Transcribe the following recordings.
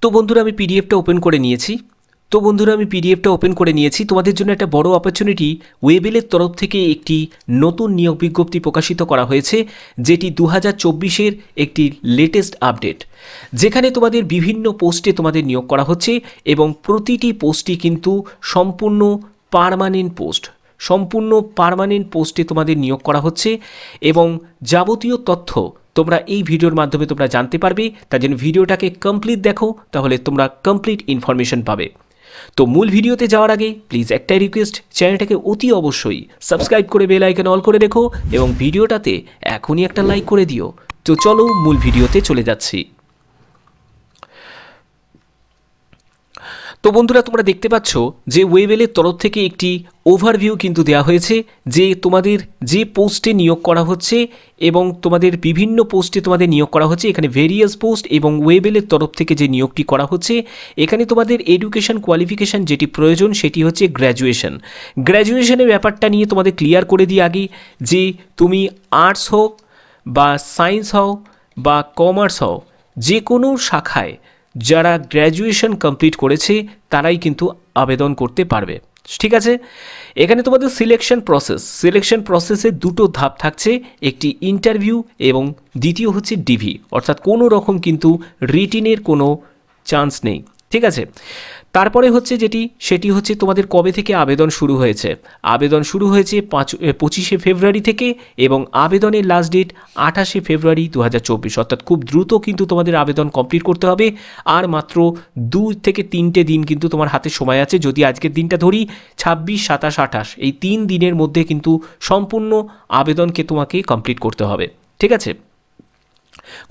তো বন্ধুরা আমি পিডিএফটা ওপেন করে নিয়েছি তোমাদের জন্য একটা বড় অপরচুনিটি ওয়েবেলের তরফ থেকে একটি নতুন নিয়োগ বিজ্ঞপ্তি প্রকাশিত করা হয়েছে, যেটি 2024-এর একটি লেটেস্ট আপডেট, যেখানে তোমাদের বিভিন্ন পোস্টে তোমাদের নিয়োগ করা হচ্ছে এবং প্রতিটি পোস্টই কিন্তু সম্পূর্ণ পার্মানেন্ট পোস্টে তোমাদের নিয়োগ করা হচ্ছে এবং যাবতীয় তথ্য তোমরা এই ভিডিওর মাধ্যমে তোমরা জানতে পারবে। তার জন্য ভিডিওটাকে কমপ্লিট দেখো, তাহলে তোমরা কমপ্লিট ইনফরমেশন পাবে। তো মূল ভিডিওতে যাওয়ার আগে প্লিজ একটাই রিকোয়েস্ট, চ্যানেলটাকে অতি অবশ্যই সাবস্ক্রাইব করে বেল আইকন অল করে রেখো এবং ভিডিওটাতে এখনই একটা লাইক করে দিও। তো চলো মূল ভিডিওতে চলে যাচ্ছি। তো বন্ধুরা তোমরা দেখতে পাচ্ছ যে ওয়েবেলের তরফ থেকে একটি ওভারভিউ কিন্তু দেওয়া হয়েছে, যে তোমাদের যে পোস্টে নিয়োগ করা হচ্ছে এবং তোমাদের বিভিন্ন পোস্টে তোমাদের নিয়োগ করা হচ্ছে, এখানে ভেরিয়াস পোস্ট এবং ওয়েবেলের তরফ থেকে যে নিয়োগটি করা হচ্ছে, এখানে তোমাদের এডুকেশন কোয়ালিফিকেশান যেটি প্রয়োজন সেটি হচ্ছে গ্র্যাজুয়েশনের ব্যাপারটা নিয়ে তোমাদের ক্লিয়ার করে দিই আগে, যে তুমি আর্টস হোক বা সায়েন্স হও বা কমার্স হও, যে কোনো শাখায় যারা গ্র্যাজুয়েশন কমপ্লিট করেছে তারাই কিন্তু আবেদন করতে পারবে। ঠিক আছে, এখানে তোমাদের সিলেকশন প্রসেসে দুটো ধাপ থাকছে, একটি ইন্টারভিউ এবং দ্বিতীয় হচ্ছে ডিভি, অর্থাৎ কোনো রকম কিন্তু রিটিনের কোনো চান্স নেই। ঠিক আছে, তারপরে হচ্ছে সেটি হচ্ছে তোমাদের কবে থেকে আবেদন শুরু হয়েছে। আবেদন শুরু হয়েছে 25শে ফেব্রুয়ারি থেকে এবং আবেদনের লাস্ট ডেট 28শে ফেব্রুয়ারি 2024, অর্থাৎ খুব দ্রুত কিন্তু তোমাদের আবেদন কমপ্লিট করতে হবে। আর মাত্র 2 থেকে 3টে দিন কিন্তু তোমার হাতে সময় আছে। যদি আজকের দিনটা ধরি 26, 27, 28, এই 3 দিনের মধ্যে কিন্তু সম্পূর্ণ আবেদনকে তোমাকে কমপ্লিট করতে হবে। ঠিক আছে,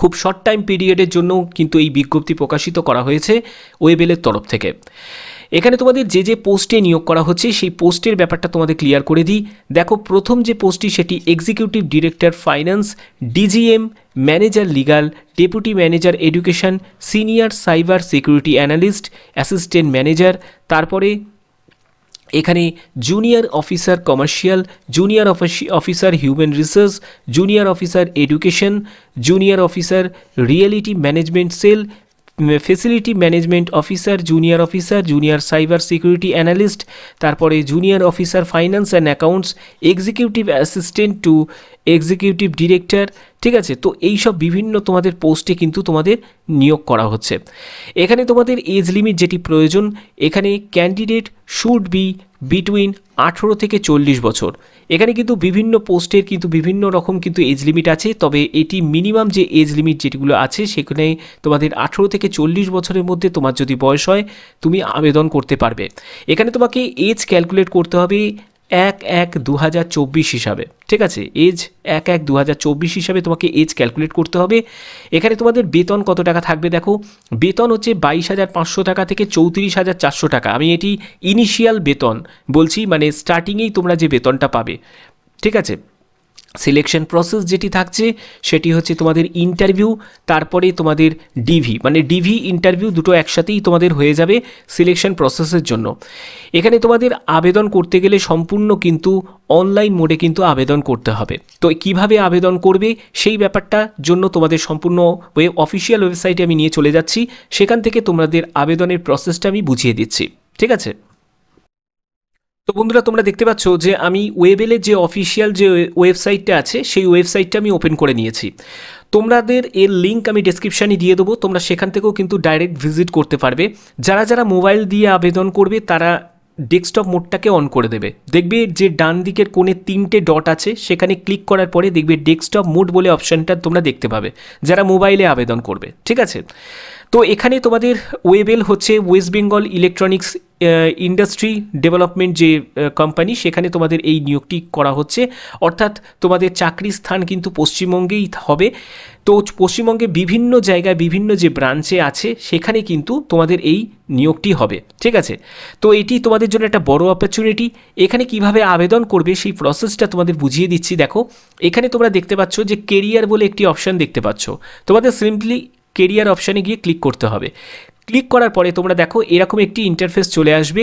খুব শর্ট টাইম পিরিয়ডের জন্য কিন্তু এই বিজ্ঞপ্তি প্রকাশিত করা হয়েছে ওয়েবেলের তরফ থেকে। এখানে তোমাদের যে পোস্টে নিয়োগ করা হচ্ছে সেই পোস্টের ব্যাপারটা তোমাদের ক্লিয়ার করে দিই। দেখো, প্রথম যে পোস্টটি সেটি executive director finance, DGM, manager legal, deputy manager education, senior cyber security analyst, assistant manager, তারপরে এখানে junior officer commercial, junior officer human resource, junior officer education, junior officer reality management cell, facility management officer, junior cyber security analyst, তারপরে junior officer finance and accounts, executive assistant to executive director. ঠিক আছে, তো এইসব বিভিন্ন তোমাদের পোস্টে কিন্তু তোমাদের নিয়োগ করা হচ্ছে। এখানে তোমাদের এজ লিমিট যেটি প্রয়োজন, এখানে ক্যান্ডিডেট শুড বি বিটুইন 18 থেকে 40 বছর। এখানে কিন্তু বিভিন্ন পোস্টের কিন্তু বিভিন্ন রকম কিন্তু এজ লিমিট আছে, তবে এটি মিনিমাম যে এজ লিমিট যেগুলো আছে সেখানে তোমাদের 18 থেকে 40 বছরের মধ্যে তোমার যদি বয়স হয় তুমি আবেদন করতে পারবে। এখানে তোমাকে এজ ক্যালকুলেট করতে হবে 1/1/2024 হিসাবে। ঠিক আছে, এজ 1/1/2024 হিসাবে তোমাকে এজ ক্যালকুলেট করতে হবে। এখানে তোমাদের বেতন কত টাকা থাকবে, দেখো বেতন হচ্ছে 22,500 টাকা থেকে 34,400 টাকা। আমি এটি ইনিশিয়াল বেতন বলছি, মানে স্টার্টিংয়েই তোমরা যে বেতনটা পাবে। ঠিক আছে, সিলেকশন প্রসেস যেটি থাকছে সেটি হচ্ছে তোমাদের ইন্টারভিউ, তারপরে তোমাদের ডিভি, মানে ডিভি ইন্টারভিউ দুটো একসাথেই তোমাদের হয়ে যাবে সিলেকশন প্রসেসের জন্য। এখানে তোমাদের আবেদন করতে গেলে সম্পূর্ণ কিন্তু অনলাইন মোডে কিন্তু আবেদন করতে হবে। তো কিভাবে আবেদন করবে সেই ব্যাপারটার জন্য তোমাদের সম্পূর্ণ অফিসিয়াল ওয়েবসাইটে আমি নিয়ে চলে যাচ্ছি, সেখান থেকে তোমাদের আবেদনের প্রসেসটা আমি বুঝিয়ে দিচ্ছি। ঠিক আছে, তো বন্ধুরা তোমরা দেখতে পাচ্ছ যে আমি ওয়েবেলের যে অফিসিয়াল যে ওয়েবসাইটটা আছে সেই ওয়েবসাইটটা আমি ওপেন করে নিয়েছি। তোমাদের এর লিঙ্ক আমি ডেসক্রিপশানে দিয়ে দেবো, তোমরা সেখান থেকেও কিন্তু ডাইরেক্ট ভিজিট করতে পারবে। যারা মোবাইল দিয়ে আবেদন করবে তারা ডেস্কটপ মোডটাকে অন করে দেবে। দেখবে যে ডান দিকের কোণে 3টে ডট আছে, সেখানে ক্লিক করার পরে দেখবে ডেস্কটপ মোড বলে অপশানটা তোমরা দেখতে পাবে যারা মোবাইলে আবেদন করবে। ঠিক আছে, তো এখানে তোমাদের ওয়েবেল হচ্ছে West Bengal electronics industry development যে কোম্পানি, সেখানে তোমাদের এই নিয়োগটি করা হচ্ছে, অর্থাৎ তোমাদের চাকরির স্থান কিন্তু পশ্চিমবঙ্গেই হবে। তো পশ্চিমবঙ্গে বিভিন্ন জায়গায় বিভিন্ন যে ব্রাঞ্চে আছে সেখানে কিন্তু তোমাদের এই নিয়োগটি হবে। ঠিক আছে, তো এটি তোমাদের জন্য একটা বড় অপরচুনিটি। এখানে কিভাবে আবেদন করবে সেই প্রসেসটা তোমাদের বুঝিয়ে দিচ্ছি। দেখো, এখানে তোমরা দেখতে পাচ্ছ যে কেরিয়ার বলে একটি অপশান দেখতে পাচ্ছ, তোমাদের সিম্পলি কেরিয়ার অপশানে গিয়ে ক্লিক করতে হবে। ক্লিক করার পরে তোমরা দেখো এরকম একটি ইন্টারফেস চলে আসবে,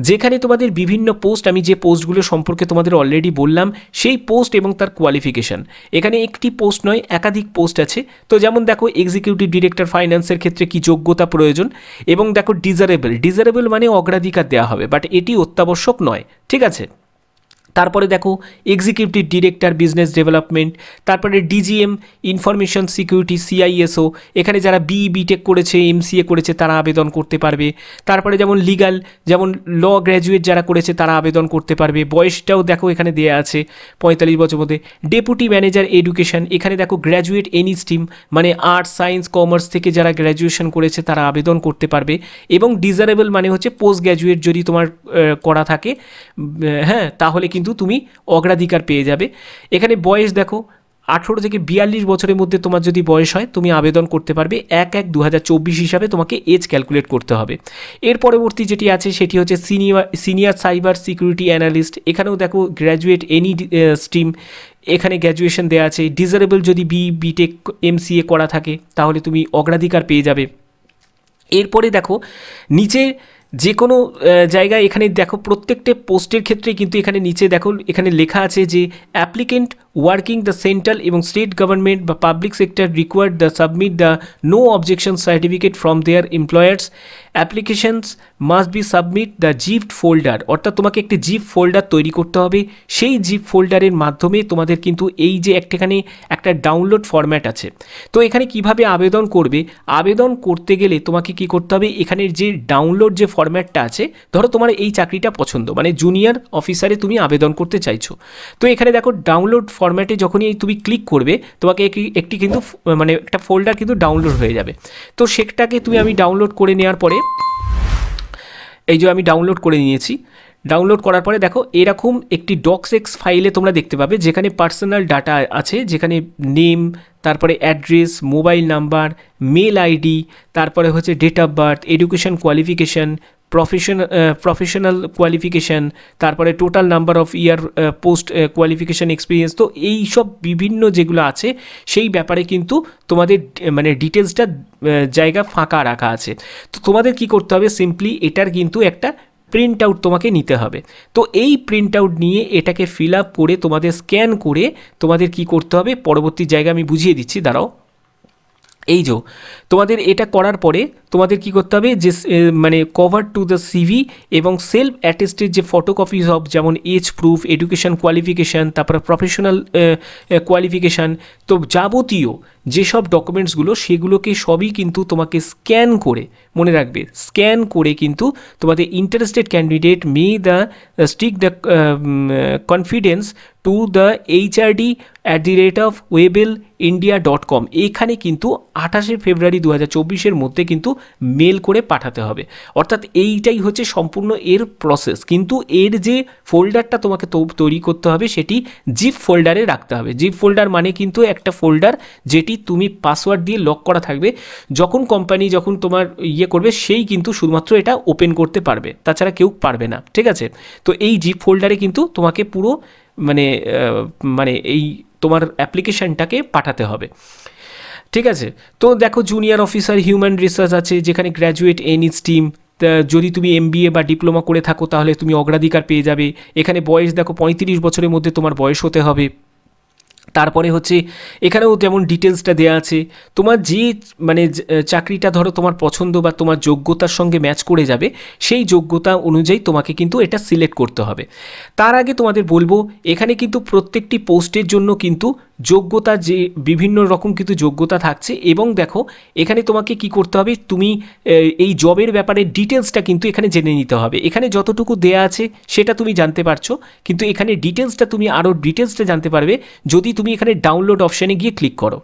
যেখানে তোমাদের বিভিন্ন পোস্ট, আমি যে পোস্টগুলো সম্পর্কে তোমাদের অলরেডি বললাম সেই পোস্ট এবং তার কোয়ালিফিকেশান। এখানে একটি পোস্ট নয়, একাধিক পোস্ট আছে। তো যেমন দেখো এক্সিকিউটিভ ডিরেক্টর ফাইন্যান্সের ক্ষেত্রে কি যোগ্যতা প্রয়োজন, এবং দেখো ডিজারেবল মানে অগ্রাধিকার দেওয়া হবে, বাট এটি অত্যাবশ্যক নয়, ঠিক আছে। তারপরে দেখো এক্সিকিউটিভ ডিরেক্টর বিজনেস ডেভেলপমেন্ট, তারপরে ডিজিএম ইনফরমেশন সিকিউরিটি সিআইএসও, এখানে যারা বিটেক করেছে এমসিএ করেছে তারা আবেদন করতে পারবে। তারপরে যেমন লিগাল, যেমন ল গ্র্যাজুয়েট যারা করেছে তারা আবেদন করতে পারবে। বয়সটাও দেখো এখানে দেওয়া আছে 45 বছর মধ্যে। ডেপুটি ম্যানেজার এডুকেশন, এখানে দেখো গ্র্যাজুয়েট এনি স্ট্রিম মানে আর্টস সায়েন্স কমার্স থেকে যারা গ্র্যাজুয়েশন করেছে তারা আবেদন করতে পারবে। এবং ডিজারেবল মানে হচ্ছে পোস্ট গ্র্যাজুয়েট যদি তোমার করা থাকে, হ্যাঁ, তাহলে কিন্তু তুমি অগ্রাধিকার পেয়ে যাবে। এখানে বয়স দেখো 18 থেকে 42 বছরের মধ্যে তোমার যদি বয়স হয় তুমি আবেদন করতে পারবে। 1/1/2024 হিসাবে তোমাকে এজ ক্যালকুলেট করতে হবে। এর পরবর্তী যেটি আছে সেটি হচ্ছে সিনিয়র সাইবার সিকিউরিটি অ্যানালিস্ট, এখানেও দেখো গ্র্যাজুয়েট এনি স্ট্রিম, এখানে গ্র্যাজুয়েশন দেওয়া আছে। ডিজারেবল যদি বিটেক এমসিএ করা থাকে তাহলে তুমি অগ্রাধিকার পেয়ে যাবে। এরপরে দেখো নিচে যে কোনো জায়গায় এখানে দেখো প্রত্যেকটা পোস্টের ক্ষেত্রে কিন্তু এখানে নিচে দেখো এখানে লেখা আছে যে অ্যাপ্লিকেন্ট ওয়ার্কিং দ্য সেন্ট্রাল এবং স্টেট গভর্নমেন্ট বা public sector required the submit the no objection certificate from their employers applications must be submit the zip folder, অর্থাৎ তোমাকে একটি জিপ ফোল্ডার তৈরি করতে হবে। সেই জিপ ফোল্ডারের মাধ্যমে তোমাদের কিন্তু এই যে এখানে একটা ডাউনলোড ফরম্যাট আছে। তো এখানে কিভাবে আবেদন করবে, আবেদন করতে গেলে তোমাকে কি করতে হবে, এখানের যে ডাউনলোড যে ফরম্যাটটা আছে, ধরো তোমার এই চাকরিটা পছন্দ, মানে জুনিয়র অফিসারে তুমি আবেদন করতে চাইছো, তো এখানে দেখো ডাউনলোড ফরম্যাটে যখনই তুমি ক্লিক করবে তোমাকে একটি কিন্তু মানে একটা ফোল্ডার কিন্তু ডাউনলোড হয়ে যাবে। তো সেটাকে আমি ডাউনলোড করে নেওয়ার পরে এই যে আমি ডাউনলোড করে নিয়েছি। ডাউনলোড করার পরে দেখো এরকম একটি ডক্সএক্স ফাইলে তোমরা দেখতে পাবে, যেখানে পার্সোনাল ডাটা আছে, যেখানে নেম, তারপরে address, mobile number, mail ID, তারপরে হচ্ছে date of birth, education qualification, professional qualification, তারপরে total number of year post qualification experience. তো এই সব বিভিন্ন যেগুলো আছে সেই ব্যাপারে কিন্তু তোমাদের মানে ডিটেলসটা জায়গা ফাঁকা রাখা আছে। তো তোমাদের কি করতে হবে, সিম্পলি এটার কিন্তু একটা প্রিন্ট আউট তোমাকে নিতে হবে। তো এই প্রিন্ট আউট নিয়ে এটাকে ফিল আপ করে তোমাদের স্ক্যান করে তোমাদের কি করতে হবে, পরবর্তী জায়গা আমি বুঝিয়ে দিচ্ছি, দাঁড়াও। এই যে তোমাদের এটা করার পরে তোমাদের কি করতে হবে, যে মানে কভার টু দ্য সিভি এবং সেলফ অ্যাটেস্টেড যে ফটোকপিস অফ, যেমন এজ প্রুফ, এডুকেশন কোয়ালিফিকেশান, তারপরে প্রফেশনাল কোয়ালিফিকেশান, তো যাবতীয় যেসব ডকুমেন্টসগুলো সেগুলোকে সবই কিন্তু তোমাকে স্ক্যান করে, মনে রাখবে স্ক্যান করে কিন্তু তোমাদের interested candidate may the stick the confidence to the hrd@webel.india.com, এখানে কিন্তু 28 ফেব্রুয়ারি 2024 মধ্যে কিন্তু মেল করে পাঠাতে হবে। অর্থাৎ এইটাই হচ্ছে সম্পূর্ণ এর প্রসেস। কিন্তু এর যে ফোল্ডারটা তোমাকে তৈরি করতে হবে সেটি জিপ ফোল্ডারে রাখতে হবে। জিপ ফোল্ডার মানে কিন্তু একটা ফোল্ডার যেটি তুমি পাসওয়ার্ড দিয়ে লক করা থাকবে, যখন কোম্পানি যখন তোমার করবে সেই কিন্তু শুধুমাত্র এটা ওপেন করতে পারবে, তাছাড়া কেউ পারবে না, ঠিক আছে। তো এই জিপ ফোল্ডারে কিন্তু তোমাকে পুরো মানে এই তোমার অ্যাপ্লিকেশানটাকে পাঠাতে হবে, ঠিক আছে। তো দেখো জুনিয়র অফিসার হিউম্যান রিসোর্স আছে, যেখানে গ্র্যাজুয়েট এনি স্ট্রিম, যদি তুমি MBA বা ডিপ্লোমা করে থাকো তাহলে তুমি অগ্রাধিকার পেয়ে যাবে। এখানে বয়স দেখো 35 বছরের মধ্যে তোমার বয়স হতে হবে। তারপরে হচ্ছে এখানেও যেমন ডিটেলসটা দেওয়া আছে, তোমার যে মানে চাকরিটা ধরো তোমার পছন্দ বা তোমার যোগ্যতার সঙ্গে ম্যাচ করে যাবে, সেই যোগ্যতা অনুযায়ী তোমাকে কিন্তু এটা সিলেক্ট করতে হবে। তার আগে তোমাদের বলবো এখানে কিন্তু প্রত্যেকটি পোস্টের জন্য কিন্তু যোগ্যতা যে বিভিন্ন রকম কিন্তু যোগ্যতা থাকছে। এবং দেখো এখানে তোমাকে কি করতে হবে, তুমি এই জবের ব্যাপারে ডিটেলসটা কিন্তু এখানে জেনে নিতে হবে। এখানে যতটুকু দেয়া আছে সেটা তুমি জানতে পারছো, কিন্তু এখানে ডিটেলসটা তুমি আরও ডিটেলসটা জানতে পারবে যদি তুমি এখানে ডাউনলোড অপশানে গিয়ে ক্লিক করো।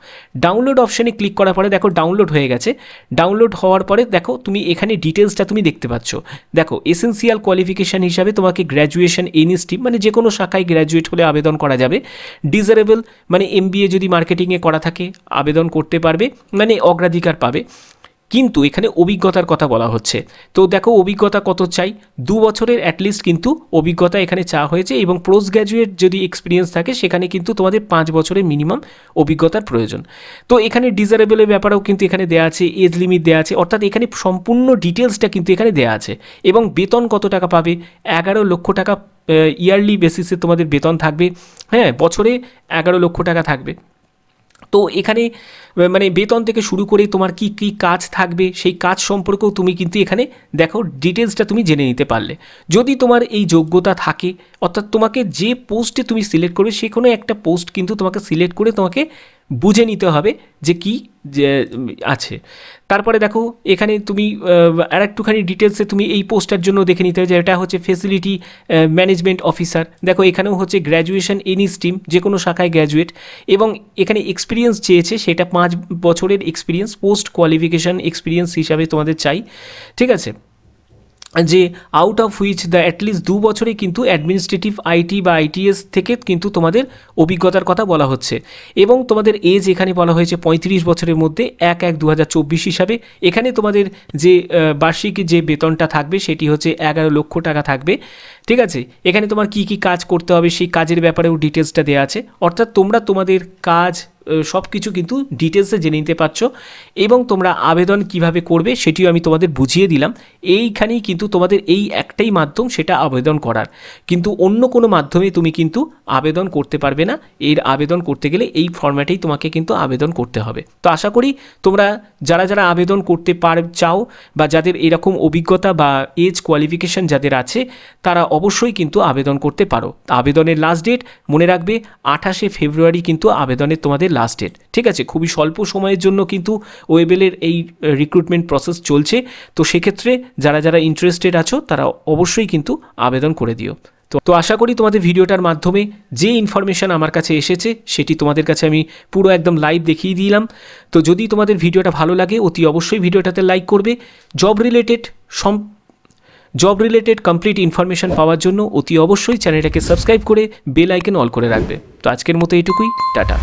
ডাউনলোড অপশানে ক্লিক করার পরে দেখো ডাউনলোড হয়ে গেছে। ডাউনলোড হওয়ার পরে দেখো তুমি এখানে ডিটেলসটা তুমি দেখতে পাচ্ছ। দেখো এসেন্সিয়াল কোয়ালিফিকেশান হিসাবে তোমাকে গ্র্যাজুয়েশন এনি স্ট্রিম মানে যে কোনো শাখায় গ্র্যাজুয়েট হলে আবেদন করা যাবে। ডিজারেবল মানে MBA যদি মার্কেটিংয়ে করা থাকে আবেদন করতে পারবে, মানে অগ্রাধিকার পাবে। কিন্তু এখানে অভিজ্ঞতার কথা বলা হচ্ছে। তো দেখো অভিজ্ঞতা কত চাই, 2 বছরের অ্যাটলিস্ট কিন্তু অভিজ্ঞতা এখানে চাওয়া হয়েছে, এবং পোস্ট গ্র্যাজুয়েট যদি এক্সপিরিয়েন্স থাকে সেখানে কিন্তু তোমাদের 5 বছরের মিনিমাম অভিজ্ঞতার প্রয়োজন। তো এখানে ডিজারেবলের ব্যাপারেও কিন্তু এখানে দেওয়া আছে, এজ লিমিট দেওয়া আছে, অর্থাৎ এখানে সম্পূর্ণ ডিটেলসটা কিন্তু এখানে দেওয়া আছে। এবং বেতন কত টাকা পাবে, 11 লক্ষ টাকা ইয়ারলি বেসিসে তোমাদের বেতন থাকবে, হ্যাঁ, বছরে 11 লক্ষ টাকা থাকবে। তো এখানে মানে বেতন থেকে শুরু করে তোমার কি কি কাজ থাকবে সেই কাজ সম্পর্কেও তুমি কিন্তু এখানে দেখো ডিটেলসটা তুমি জেনে নিতে পারলে। যদি তোমার এই যোগ্যতা থাকে, অর্থাৎ তোমাকে যে পোস্টে তুমি সিলেক্ট করবে সে কোনো একটা পোস্ট কিন্তু তোমাকে সিলেক্ট করে তোমাকে বুঝে নিতে হবে যে কি যে আছে। তারপরে দেখো এখানে তুমি আর একটুখানি ডিটেলসে তুমি এই পোস্টটার জন্য দেখে নিতে হবে যে এটা হচ্ছে ফেসিলিটি ম্যানেজমেন্ট অফিসার। দেখো এখানেও হচ্ছে গ্র্যাজুয়েশন এনি স্ট্রিম, যে কোনো শাখায় গ্র্যাজুয়েট, এবং এখানে এক্সপিরিয়েন্স চেয়েছে সেটা 5 বছরের এক্সপিরিয়েন্স, পোস্ট কোয়ালিফিকেশান এক্সপিরিয়েন্স হিসাবে তোমাদের চাই, ঠিক আছে, যে out of which the at least 2 বছরে কিন্তু অ্যাডমিনিস্ট্রেটিভ আইটি বা আইটিএস থেকে কিন্তু তোমাদের অভিজ্ঞতার কথা বলা হচ্ছে। এবং তোমাদের এজ এখানে বলা হয়েছে 35 বছরের মধ্যে 1/1/2024 হিসাবে। এখানে তোমাদের যে বার্ষিক যে বেতনটা থাকবে সেটি হচ্ছে 11 লক্ষ টাকা থাকবে, ঠিক আছে। এখানে তোমার কি কি কাজ করতে হবে সেই কাজের ব্যাপারেও ডিটেলসটা দেওয়া আছে, অর্থাৎ তোমরা তোমাদের কাজ সব কিছু কিন্তু ডিটেলসে জেনে নিতে পারছো। এবং তোমরা আবেদন কিভাবে করবে সেটিও আমি তোমাদের বুঝিয়ে দিলাম। এইখানেই কিন্তু তোমাদের এই একটাই মাধ্যম সেটা আবেদন করার, কিন্তু অন্য কোনো মাধ্যমে তুমি কিন্তু আবেদন করতে পারবে না। এর আবেদন করতে গেলে এই ফরম্যাটেই তোমাকে কিন্তু আবেদন করতে হবে। তো আশা করি তোমরা যারা যারা আবেদন করতে চাও বা যাদের এরকম অভিজ্ঞতা বা এজ কোয়ালিফিকেশান যাদের আছে তারা অবশ্যই কিন্তু আবেদন করতে পারো। আবেদনের লাস্ট ডেট মনে রাখবে 28শে ফেব্রুয়ারি কিন্তু আবেদনের তোমাদের লাস্ট ডেট, ঠিক আছে। খুবই স্বল্প সময়ের জন্য কিন্তু ওয়েবেলের এই রিক্রুটমেন্ট প্রসেস চলছে। তো সেক্ষেত্রে যারা যারা ইন্টারেস্টেড আছো তারা অবশ্যই কিন্তু আবেদন করে দিও। তো আশা করি তোমাদের ভিডিওটার মাধ্যমে যে ইনফরমেশান আমার কাছে এসেছে সেটি তোমাদের কাছে আমি পুরো একদম লাইভ দেখিয়ে দিলাম। তো যদি তোমাদের ভিডিওটা ভালো লাগে অতি অবশ্যই ভিডিওটাতে লাইক করবে। জব রিলেটেড কমপ্লিট ইনফরমেশান পাওয়ার জন্য অতি অবশ্যই চ্যানেলটাকে সাবস্ক্রাইব করে বেল আইকন অল করে রাখবে। তো আজকের মতো এইটুকুই, টাটা।